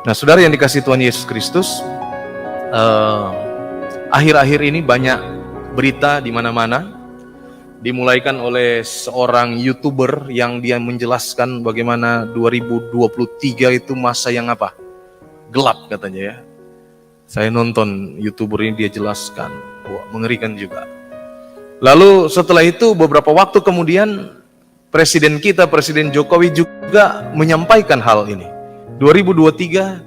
Nah, saudara yang dikasihi Tuhan Yesus Kristus, akhir-akhir ini banyak berita di mana-mana, dimulaikan oleh seorang YouTuber yang dia menjelaskan bagaimana 2023 itu masa yang apa? Gelap katanya ya. Saya nonton YouTuber ini, dia jelaskan, wah, mengerikan juga. Lalu setelah itu beberapa waktu kemudian Presiden kita, Presiden Jokowi juga menyampaikan hal ini. 2023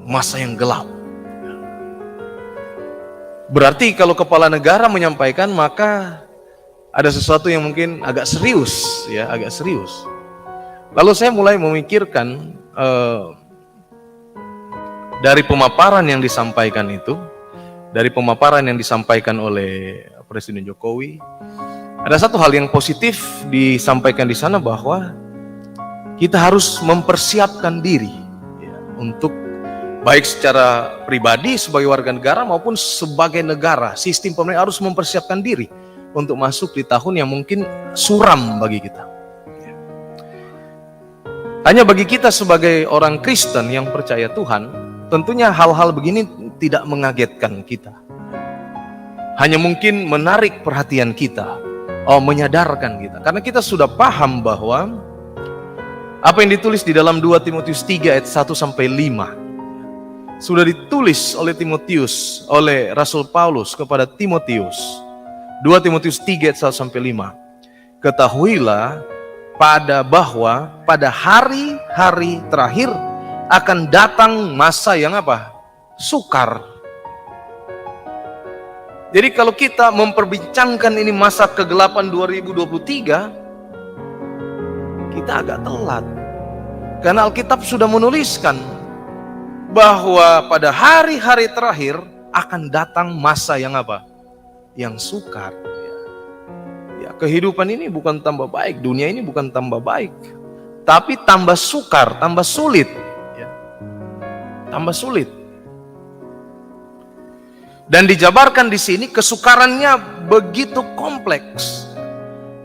masa yang gelap. Berarti kalau kepala negara menyampaikan, maka ada sesuatu yang mungkin agak serius, ya, agak serius. Lalu saya mulai memikirkan dari pemaparan yang disampaikan itu, dari pemaparan yang disampaikan oleh Presiden Jokowi, ada satu hal yang positif disampaikan di sana, bahwa kita harus mempersiapkan diri ya, untuk baik secara pribadi sebagai warga negara maupun sebagai negara, sistem pemerintah harus mempersiapkan diri untuk masuk di tahun yang mungkin suram bagi kita. Hanya bagi kita sebagai orang Kristen yang percaya Tuhan, tentunya hal-hal begini tidak mengagetkan kita. Hanya mungkin menarik perhatian kita, menyadarkan kita. Karena kita sudah paham bahwa apa yang ditulis di dalam 2 Timotius 3 ayat 1-5 sudah ditulis oleh Timotius, oleh Rasul Paulus kepada Timotius. 2 Timotius 3 ayat 1-5. Ketahuilah bahwa pada hari-hari terakhir akan datang masa yang apa? Sukar. Jadi kalau kita memperbincangkan ini masa kegelapan 2023, kita agak telat. Karena Alkitab sudah menuliskan bahwa pada hari-hari terakhir akan datang masa yang apa? Yang sukar. Ya, kehidupan ini bukan tambah baik, dunia ini bukan tambah baik, tapi tambah sukar, tambah sulit. Ya. Tambah sulit. Dan dijabarkan di sini kesukarannya begitu kompleks.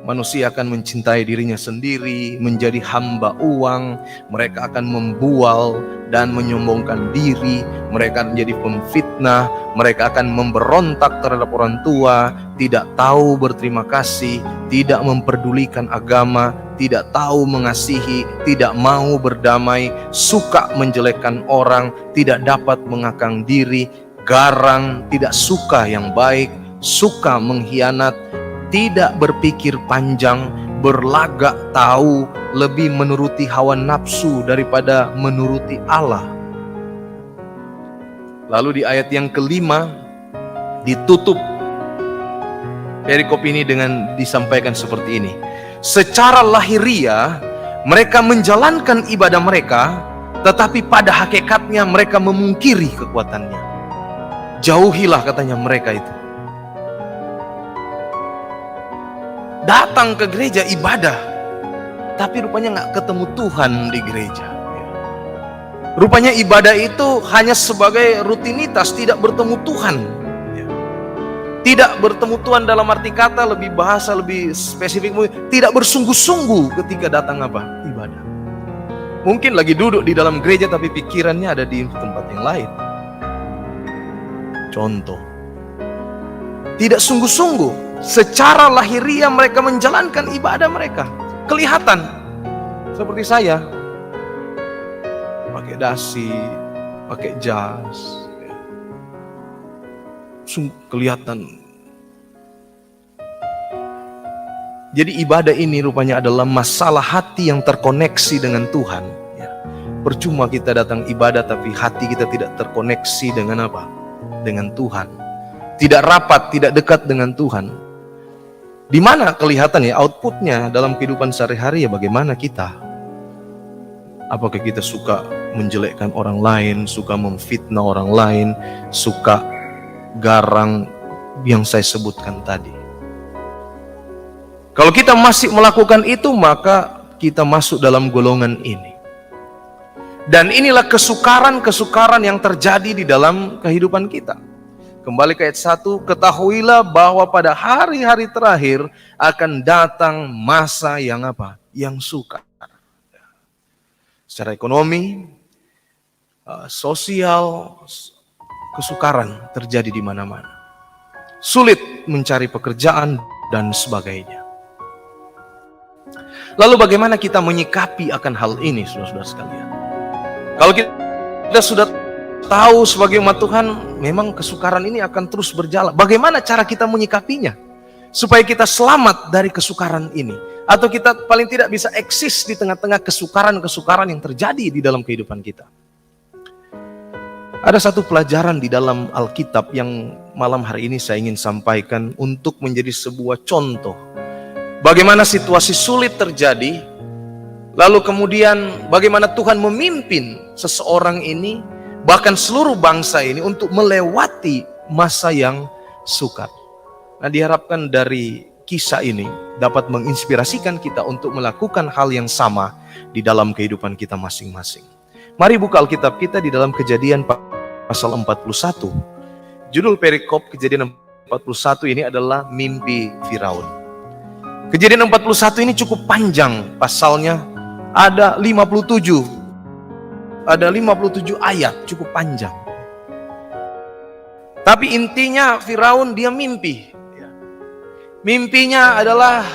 Manusia akan mencintai dirinya sendiri, menjadi hamba uang, mereka akan membual dan menyombongkan diri, mereka akan menjadi pemfitnah, mereka akan memberontak terhadap orang tua, tidak tahu berterima kasih, tidak memperdulikan agama, tidak tahu mengasihi, tidak mau berdamai, suka menjelekkan orang, tidak dapat mengakang diri, garang, tidak suka yang baik, suka mengkhianat, tidak berpikir panjang, berlagak tahu, lebih menuruti hawa nafsu daripada menuruti Allah. Lalu di ayat yang kelima ditutup perikop ini dengan disampaikan seperti ini. Secara lahiriah mereka menjalankan ibadah mereka, tetapi pada hakikatnya mereka memungkiri kekuatannya. Jauhilah katanya mereka itu. Datang ke gereja ibadah, tapi rupanya nggak ketemu Tuhan di gereja. Rupanya ibadah itu hanya sebagai rutinitas, tidak bertemu Tuhan. Tidak bertemu Tuhan dalam arti kata, lebih bahasa, lebih spesifik, tidak bersungguh-sungguh ketika datang apa? Ibadah. Mungkin lagi duduk di dalam gereja, tapi pikirannya ada di tempat yang lain. Contoh, tidak sungguh-sungguh. Secara lahiriah mereka menjalankan ibadah mereka. Kelihatan. Seperti saya. Pakai dasi, pakai jas. Kelihatan. Jadi ibadah ini rupanya adalah masalah hati yang terkoneksi dengan Tuhan. Percuma kita datang ibadah tapi hati kita tidak terkoneksi dengan apa? Dengan Tuhan. Tidak rapat, tidak dekat dengan Tuhan. Di mana kelihatan ya outputnya dalam kehidupan sehari-hari ya, bagaimana kita? Apakah kita suka menjelekkan orang lain, suka memfitnah orang lain, suka garang yang saya sebutkan tadi? Kalau kita masih melakukan itu, maka kita masuk dalam golongan ini. Dan inilah kesukaran-kesukaran yang terjadi di dalam kehidupan kita. Kembali ke ayat 1, ketahuilah bahwa pada hari-hari terakhir akan datang masa yang apa? Yang sukar. secara ekonomi, sosial, kesukaran terjadi di mana-mana. Sulit mencari pekerjaan dan sebagainya. Lalu bagaimana kita menyikapi akan hal ini, saudara-saudara sekalian? Kalau kita sudah tahu sebagai umat Tuhan, memang kesukaran ini akan terus berjalan. Bagaimana cara kita menyikapinya? Supaya kita selamat dari kesukaran ini. Atau kita paling tidak bisa eksis di tengah-tengah kesukaran-kesukaran yang terjadi di dalam kehidupan kita. Ada satu pelajaran di dalam Alkitab yang malam hari ini saya ingin sampaikan untuk menjadi sebuah contoh. Bagaimana situasi sulit terjadi, lalu kemudian bagaimana Tuhan memimpin seseorang ini, bahkan seluruh bangsa ini untuk melewati masa yang sukar. Nah, diharapkan dari kisah ini dapat menginspirasikan kita untuk melakukan hal yang sama di dalam kehidupan kita masing-masing. Mari buka Alkitab kita di dalam Kejadian pasal 41. Judul perikop Kejadian 41 ini adalah mimpi Firaun. Kejadian 41 ini cukup panjang pasalnya, ada 57 ayat, cukup panjang. Tapi intinya Firaun dia mimpi. Mimpinya adalah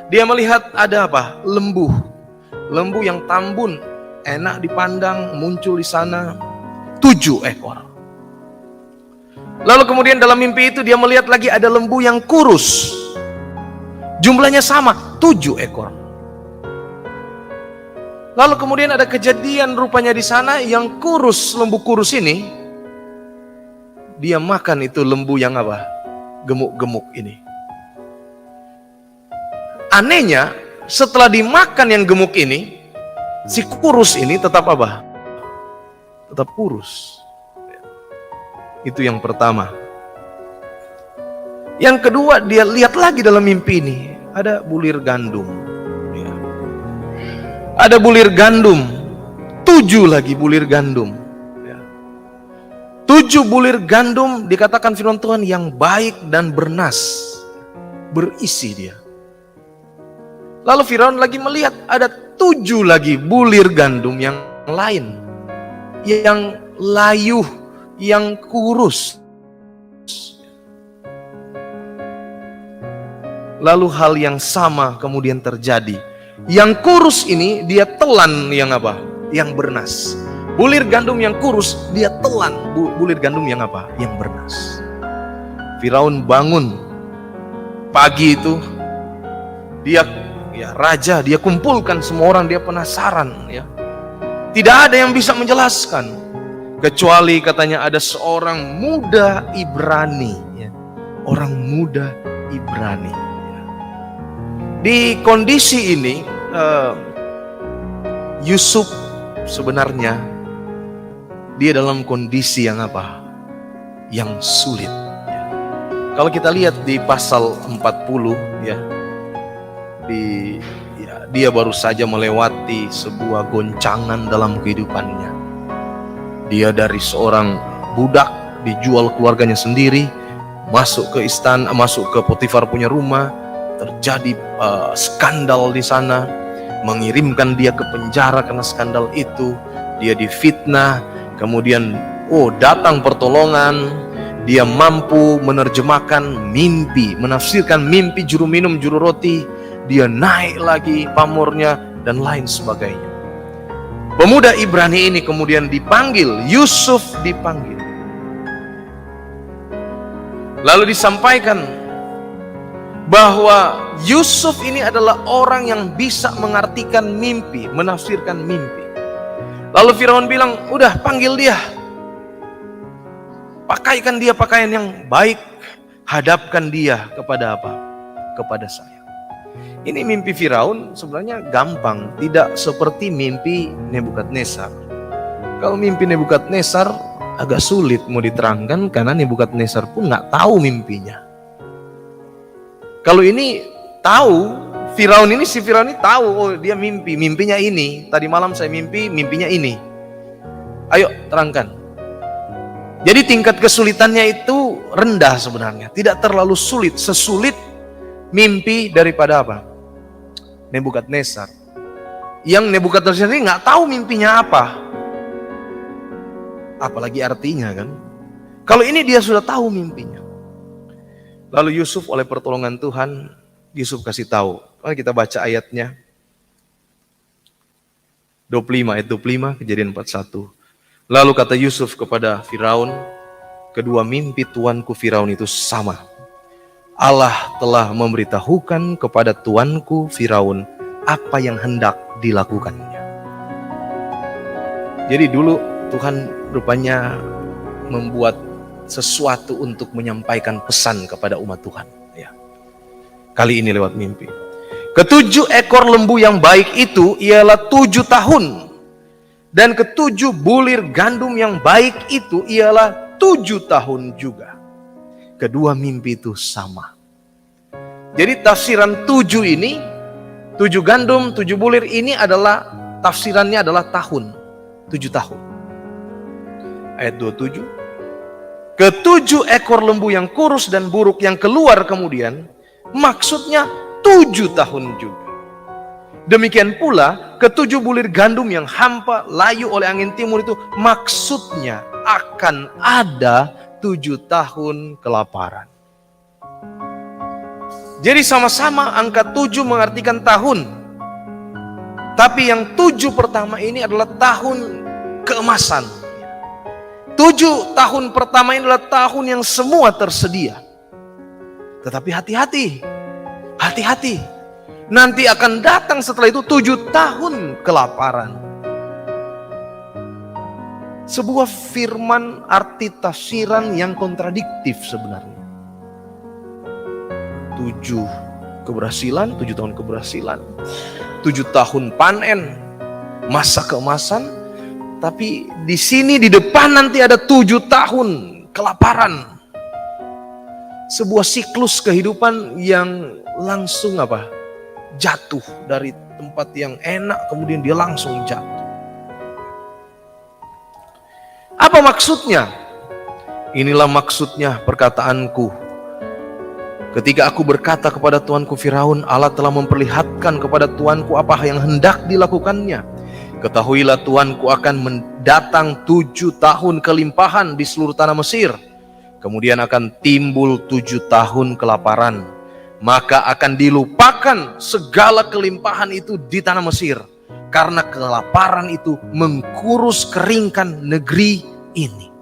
dia melihat ada apa? Lembu yang tambun, enak dipandang, muncul di sana 7 ekor. Lalu kemudian dalam mimpi itu dia melihat lagi ada lembu yang kurus. Jumlahnya sama, 7 ekor. Lalu kemudian ada kejadian rupanya di sana yang kurus, lembu kurus ini dia makan itu lembu yang apa? Gemuk-gemuk ini. Anehnya, setelah dimakan yang gemuk ini, si kurus ini tetap apa? Tetap kurus. Itu yang pertama. Yang kedua, dia lihat lagi dalam mimpi ini, ada bulir gandum. Ya. Ada bulir gandum, 7 lagi bulir gandum. Ya. 7 bulir gandum dikatakan firman Tuhan yang baik dan bernas, berisi dia. Lalu Firaun lagi melihat ada 7 lagi bulir gandum yang lain, yang layu, yang kurus. Lalu hal yang sama kemudian terjadi. Yang kurus ini dia telan yang apa? Yang bernas. Bulir gandum yang kurus dia telan bulir gandum yang apa? Yang bernas. Firaun bangun pagi itu, raja, dia kumpulkan semua orang, dia penasaran ya. Tidak ada yang bisa menjelaskan kecuali katanya ada seorang muda Ibrani ya. Orang muda Ibrani ya. Di kondisi ini Yusuf sebenarnya dia dalam kondisi yang apa? Yang sulit ya. Kalau kita lihat di pasal 40 ya, dia baru saja melewati sebuah goncangan dalam kehidupannya. Dia dari seorang budak dijual keluarganya sendiri, masuk ke istana, masuk ke Potifar punya rumah, terjadi skandal di sana, mengirimkan dia ke penjara karena skandal itu. Dia difitnah, kemudian datang pertolongan. Dia mampu menerjemahkan mimpi, menafsirkan mimpi juru minum, juru roti. Dia naik lagi pamornya dan lain sebagainya. Pemuda Ibrani ini kemudian dipanggil, Yusuf dipanggil. Lalu disampaikan bahwa Yusuf ini adalah orang yang bisa mengartikan mimpi, menafsirkan mimpi. Lalu Firaun bilang, udah panggil dia. Pakaikan dia pakaian yang baik, hadapkan dia kepada apa? Kepada saya. Ini mimpi Firaun sebenarnya gampang, tidak seperti mimpi Nebukadnezar. Kalau mimpi Nebukadnezar agak sulit mau diterangkan karena Nebukadnezar pun nggak tahu mimpinya. Kalau ini tahu, Firaun ini tahu, dia mimpinya ini. Tadi malam saya mimpinya ini. Ayo terangkan. Jadi tingkat kesulitannya itu rendah sebenarnya, tidak terlalu sulit, sesulit mimpi daripada apa? Nebukadnezar. Yang Nebukadnezar sendiri nggak tahu mimpinya apa, apalagi artinya kan. Kalau ini dia sudah tahu mimpinya. Lalu Yusuf oleh pertolongan Tuhan, Yusuf kasih tahu. Mari kita baca ayatnya. 25 ayat 25, Kejadian 41. Lalu kata Yusuf kepada Firaun, kedua mimpi tuanku Firaun itu sama. Allah telah memberitahukan kepada tuanku Firaun apa yang hendak dilakukannya. Jadi dulu Tuhan rupanya membuat sesuatu untuk menyampaikan pesan kepada umat Tuhan. Ya. Kali ini lewat mimpi. Ketujuh ekor lembu yang baik itu ialah 7 tahun. Dan ketujuh bulir gandum yang baik itu ialah 7 tahun juga. Kedua mimpi itu sama. Jadi tafsiran 7 ini, 7 gandum, 7 bulir ini adalah, tafsirannya adalah tahun. 7 tahun. Ayat 27. Ketujuh ekor lembu yang kurus dan buruk yang keluar kemudian, maksudnya 7 tahun juga. Demikian pula ketujuh bulir gandum yang hampa layu oleh angin timur itu, maksudnya akan ada 7 tahun kelaparan. Jadi sama-sama angka 7 mengartikan tahun. Tapi yang 7 pertama ini adalah tahun keemasan. 7 tahun pertama ini adalah tahun yang semua tersedia. Tetapi hati-hati. Hati-hati. Nanti akan datang setelah itu 7 tahun kelaparan. Sebuah firman arti tafsiran yang kontradiktif sebenarnya. 7 keberhasilan, 7 tahun keberhasilan, 7 tahun panen, masa keemasan, tapi di sini di depan nanti ada 7 tahun kelaparan. Sebuah siklus kehidupan yang langsung jatuh dari tempat yang enak, kemudian dia langsung jatuh. Apa maksudnya? Inilah maksudnya perkataanku. Ketika aku berkata kepada tuanku Firaun, Allah telah memperlihatkan kepada tuanku apa yang hendak dilakukannya. Ketahuilah tuanku akan mendatang 7 tahun kelimpahan di seluruh tanah Mesir. Kemudian akan timbul 7 tahun kelaparan. Maka akan dilupakan segala kelimpahan itu di tanah Mesir. Karena kelaparan itu mengkurus keringkan negeri ini.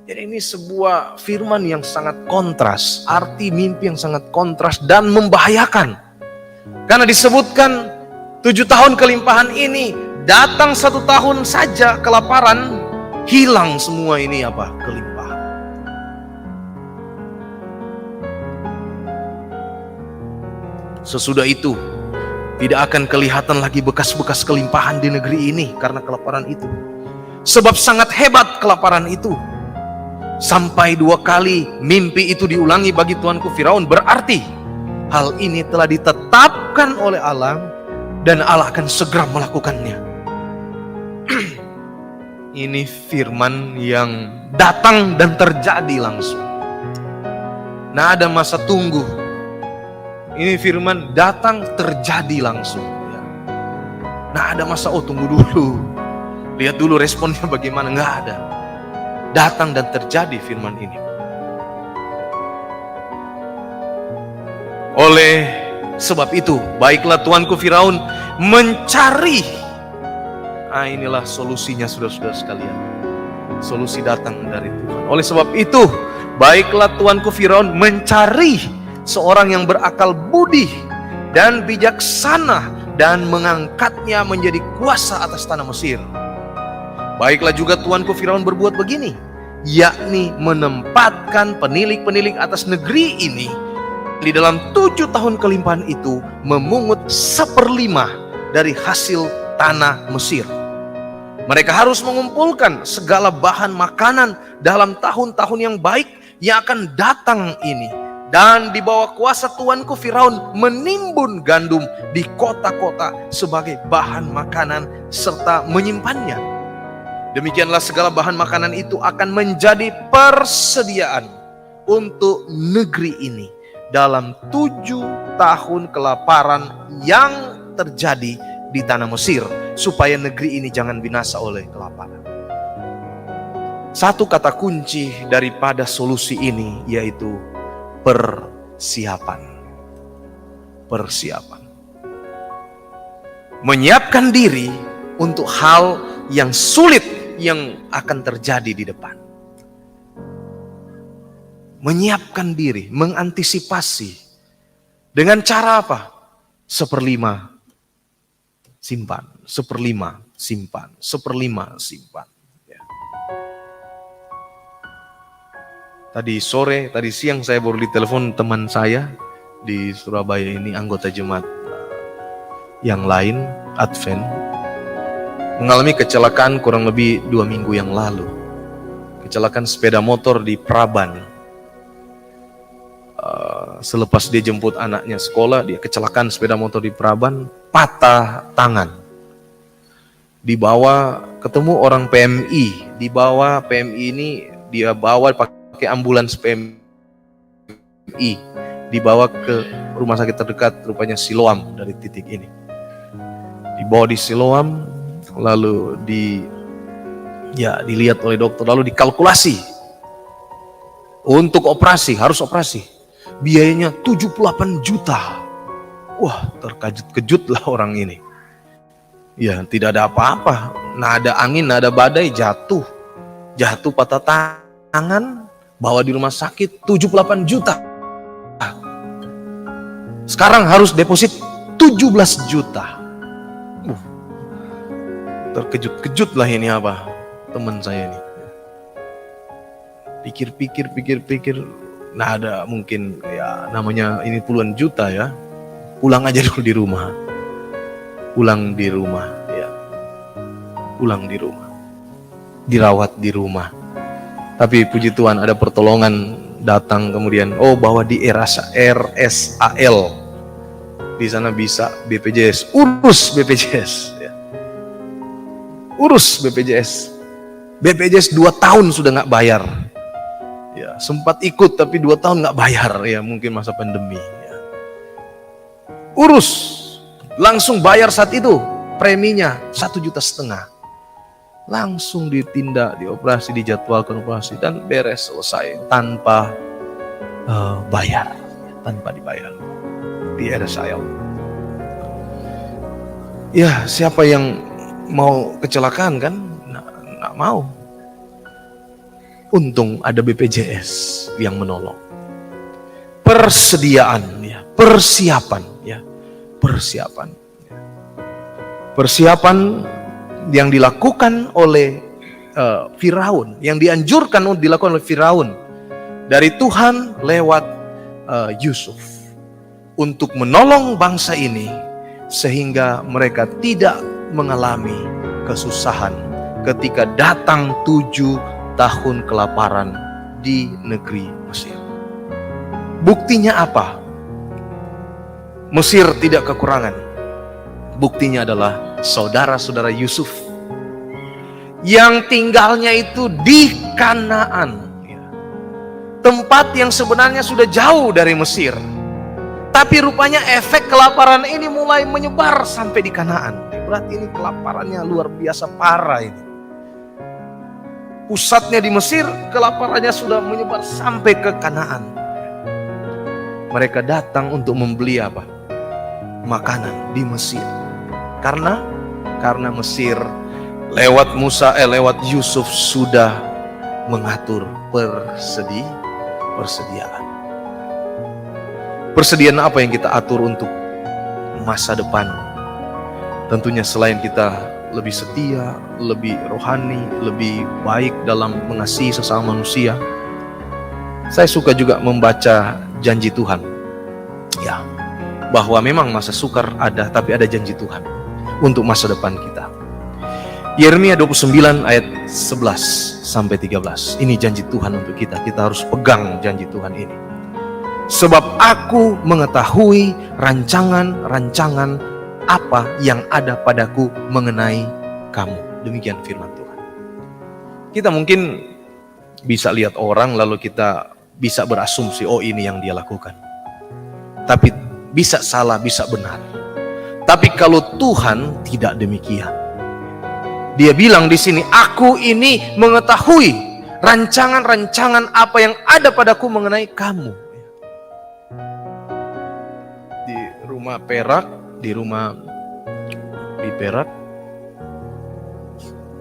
Jadi ini sebuah firman yang sangat kontras, arti mimpi yang sangat kontras dan membahayakan. Karena disebutkan 7 tahun kelimpahan ini, datang 1 tahun saja kelaparan, hilang semua ini kelimpahan. Sesudah itu, tidak akan kelihatan lagi bekas-bekas kelimpahan di negeri ini karena kelaparan itu. Sebab sangat hebat kelaparan itu. Sampai 2 kali mimpi itu diulangi bagi tuanku Firaun. Berarti hal ini telah ditetapkan oleh Allah dan Allah akan segera melakukannya. Ini firman yang datang dan terjadi langsung. Nah, ada masa tunggu. Ini firman datang terjadi langsung. Nah, ada masa tunggu dulu. Lihat dulu responnya bagaimana. Nggak ada. Datang dan terjadi firman ini. Oleh sebab itu, baiklah tuanku Firaun mencari. Inilah solusinya saudara-saudara sekalian. Solusi datang dari Tuhan. Oleh sebab itu, baiklah tuanku Firaun mencari seorang yang berakal budi dan bijaksana dan mengangkatnya menjadi kuasa atas tanah Mesir. Baiklah juga tuanku Firaun berbuat begini, yakni menempatkan penilik-penilik atas negeri ini di dalam 7 tahun kelimpahan itu memungut 1/5 dari hasil tanah Mesir. Mereka harus mengumpulkan segala bahan makanan dalam tahun-tahun yang baik yang akan datang ini. Dan di bawah kuasa tuanku Firaun menimbun gandum di kota-kota sebagai bahan makanan serta menyimpannya. Demikianlah segala bahan makanan itu akan menjadi persediaan untuk negeri ini dalam 7 tahun kelaparan yang terjadi di tanah Mesir supaya negeri ini jangan binasa oleh kelaparan. Satu kata kunci daripada solusi ini yaitu persiapan. Persiapan. Menyiapkan diri untuk hal yang sulit yang akan terjadi di depan. Menyiapkan diri, mengantisipasi. Dengan cara apa? 1/5 simpan, 1/5 simpan, 1/5 simpan. Ya. Tadi siang saya baru ditelepon teman saya di Surabaya ini, anggota jemaat yang lain, Advent, mengalami kecelakaan kurang lebih 2 minggu yang lalu. Kecelakaan sepeda motor di Praban. Selepas dia jemput anaknya sekolah, dia kecelakaan sepeda motor di Praban, patah tangan. Dibawa, ketemu orang PMI, dibawa PMI ini, dia bawa pakai ambulans PMI, dibawa ke rumah sakit terdekat, rupanya Siloam dari titik ini. Dibawa di Siloam, lalu dilihat oleh dokter, lalu dikalkulasi untuk operasi, harus operasi. Biayanya 78 juta. Wah, terkejut-kejut lah orang ini. Ya, tidak ada apa-apa. Nada angin, nada badai, jatuh patah tangan, bawa di rumah sakit 78 juta. Sekarang harus deposit 17 juta. Terkejut-kejut lah ini apa teman saya ini. Pikir-pikir, nah ada mungkin ya namanya ini puluhan juta ya. Pulang aja dulu di rumah. Pulang di rumah ya. Pulang di rumah. Dirawat di rumah. Tapi puji Tuhan ada pertolongan datang kemudian, bawa di RSAL. Di sana bisa BPJS, urus BPJS ya. Urus BPJS. BPJS 2 tahun sudah nggak bayar. Ya, sempat ikut tapi 2 tahun nggak bayar ya, mungkin masa pandemi ya. Urus, langsung bayar saat itu preminya 1,5 juta. Langsung ditindak, dioperasi, dijadwalkan operasi dan beres, selesai tanpa bayar, tanpa dibayar di RSAL. Ya, siapa yang mau kecelakaan kan? Nggak mau. Untung ada BPJS yang menolong. Persediaan ya, persiapan ya, persiapan. Persiapan yang dilakukan oleh Firaun, yang dianjurkan untuk dilakukan oleh Firaun dari Tuhan lewat Yusuf untuk menolong bangsa ini sehingga mereka tidak mengalami kesusahan ketika datang 7 tahun kelaparan di negeri Mesir. Buktinya apa? Mesir tidak kekurangan. Buktinya adalah saudara-saudara Yusuf yang tinggalnya itu di Kanaan, tempat yang sebenarnya sudah jauh dari Mesir. Tapi rupanya efek kelaparan ini mulai menyebar sampai di Kanaan. Berarti ini kelaparannya luar biasa parah ini. Pusatnya di Mesir, kelaparannya sudah menyebar sampai ke Kanaan. Mereka datang untuk membeli apa? Makanan di Mesir. Karena Mesir lewat Yusuf sudah mengatur persediaan. Persediaan apa yang kita atur untuk masa depan? Tentunya selain kita lebih setia, lebih rohani, lebih baik dalam mengasihi sesama manusia. Saya suka juga membaca janji Tuhan. Ya, bahwa memang masa sukar ada, tapi ada janji Tuhan untuk masa depan kita. Yeremia 29 ayat 11 sampai 13. Ini janji Tuhan untuk kita. Kita harus pegang janji Tuhan ini. Sebab aku mengetahui rancangan-rancangan apa yang ada padaku mengenai kamu. Demikian firman Tuhan. Kita mungkin bisa lihat orang lalu kita bisa berasumsi, ini yang dia lakukan. Tapi bisa salah, bisa benar. Tapi kalau Tuhan tidak demikian. Dia bilang di sini, aku ini mengetahui rancangan-rancangan apa yang ada padaku mengenai kamu. Di rumah Perak, di Perak,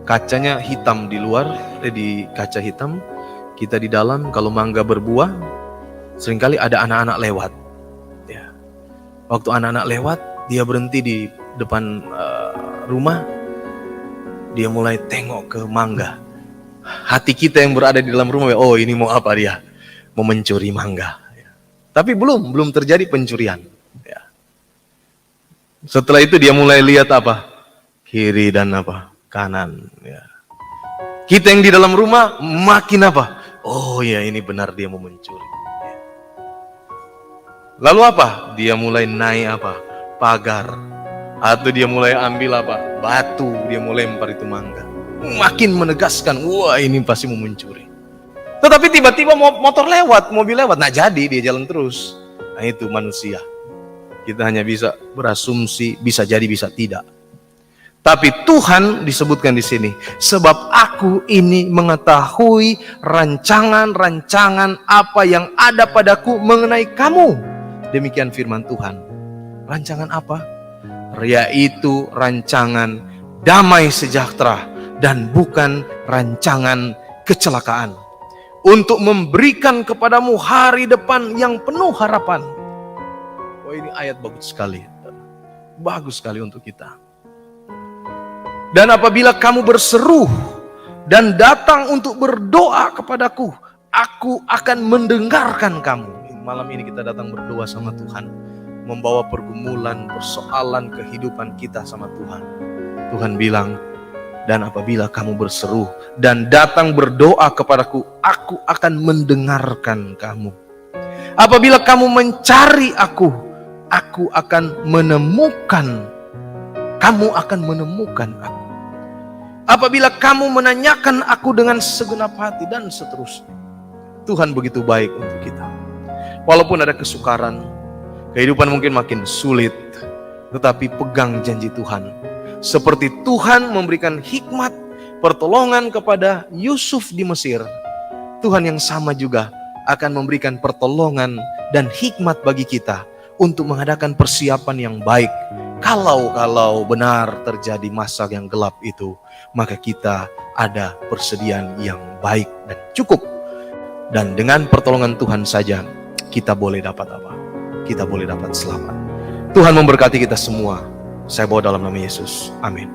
kacanya hitam di luar, di kaca hitam, kita di dalam. Kalau mangga berbuah, seringkali ada anak-anak lewat. Ya. Waktu anak-anak lewat, dia berhenti di depan rumah, dia mulai tengok ke mangga. Hati kita yang berada di dalam rumah, oh ini mau apa dia? Mau mencuri mangga. Ya. Tapi belum terjadi pencurian. Ya. Setelah itu dia mulai lihat apa? Kiri dan apa? Kanan. Ya. Kita yang di dalam rumah makin apa? Oh ya, ini benar dia mau mencuri. Ya. Lalu apa? Dia mulai naik apa? Pagar. Atau dia mulai ambil apa? Batu, dia mau lempar itu mangga. Makin menegaskan, wah ini pasti mau mencuri. Tetapi tiba-tiba motor lewat, mobil lewat, nah jadi dia jalan terus. Nah itu manusia. Kita hanya bisa berasumsi, bisa jadi, bisa tidak. Tapi Tuhan disebutkan di sini, sebab aku ini mengetahui rancangan-rancangan apa yang ada padaku mengenai kamu. Demikian firman Tuhan. Rancangan apa? Yaitu rancangan damai sejahtera dan bukan rancangan kecelakaan, untuk memberikan kepadamu hari depan yang penuh harapan. Wah, ini ayat bagus sekali. Bagus sekali untuk kita. Dan apabila kamu berseru dan datang untuk berdoa kepadaku, aku akan mendengarkan kamu. Malam ini kita datang berdoa sama Tuhan, membawa pergumulan, persoalan kehidupan kita sama Tuhan. Tuhan bilang, dan apabila kamu berseru dan datang berdoa kepadaku, aku akan mendengarkan kamu. Apabila kamu mencari aku akan menemukan. Kamu akan menemukan aku. Apabila kamu menanyakan aku dengan segenap hati, dan seterusnya. Tuhan begitu baik untuk kita. Walaupun ada kesukaran, kehidupan mungkin makin sulit, tetapi pegang janji Tuhan. Seperti Tuhan memberikan hikmat, pertolongan kepada Yusuf di Mesir, Tuhan yang sama juga akan memberikan pertolongan dan hikmat bagi kita untuk mengadakan persiapan yang baik. Kalau benar terjadi masa yang gelap itu, maka kita ada persediaan yang baik dan cukup. Dan dengan pertolongan Tuhan saja, kita boleh dapat apa? Kita boleh dapat selamat. Tuhan memberkati kita semua. Saya bawa dalam nama Yesus. Amin.